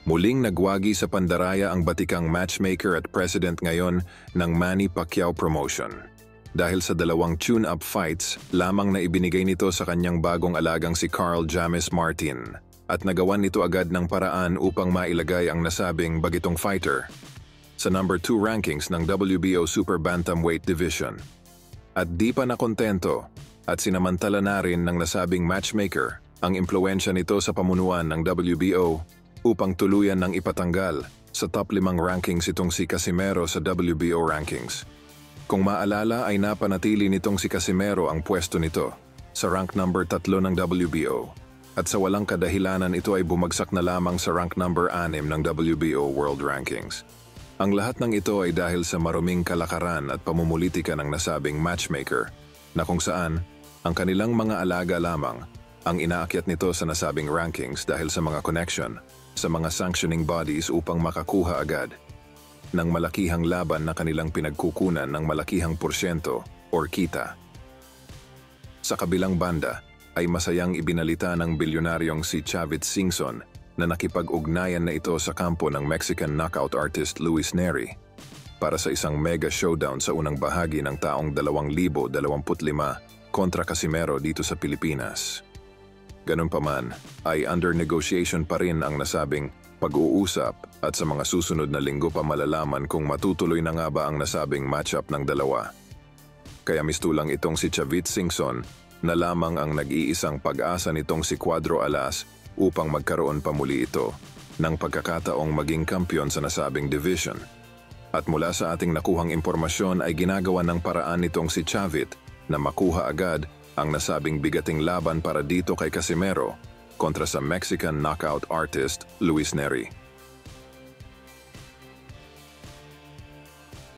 Muling nagwagi sa pandaraya ang batikang matchmaker at president ngayon ng Manny Pacquiao promotion. Dahil sa dalawang tune-up fights, lamang na ibinigay nito sa kanyang bagong alagang si Carl James Martin. At nagawan nito agad ng paraan upang mailagay ang nasabing bagitong fighter sa number 2 rankings ng WBO Super Bantamweight Division. At di pa nakontento at sinamantala na rin ng nasabing matchmaker ang impluensya nito sa pamunuan ng WBO upang tuluyan ng ipatanggal sa top 5 rankings itong si Casimero sa WBO rankings. Kung maalala ay napanatili nitong si Casimero ang pwesto nito sa rank number 3 ng WBO at sa walang kadahilanan ito ay bumagsak na lamang sa rank number 6 ng WBO World Rankings. Ang lahat ng ito ay dahil sa maruming kalakaran at pamumulitika ng nasabing matchmaker na kung saan ang kanilang mga alaga lamang ang inaakyat nito sa nasabing rankings dahil sa mga connection sa mga sanctioning bodies upang makakuha agad ng malakihang laban na kanilang pinagkukunan ng malakihang porsyento or kita. Sa kabilang banda ay masayang ibinalita ng bilyonaryong si Chavit Singson na nakipag-ugnayan na ito sa kampo ng Mexican knockout artist Luis Nery para sa isang mega showdown sa unang bahagi ng taong 2025 kontra Casimero dito sa Pilipinas. Ganun pa man, ay under negotiation pa rin ang nasabing pag-uusap at sa mga susunod na linggo pa malalaman kung matutuloy na nga ba ang nasabing matchup ng dalawa. Kaya mistulang itong si Chavit Singson na lamang ang nag-iisang pag-asa nitong si Cuadro Alas upang magkaroon pa muli ito ng pagkakataong maging kampyon sa nasabing division. At mula sa ating nakuhang impormasyon ay ginagawa ng paraan nitong si Chavit na makuha agad ang nasabing bigating laban para dito kay Casimero kontra sa Mexican knockout artist Luis Nery.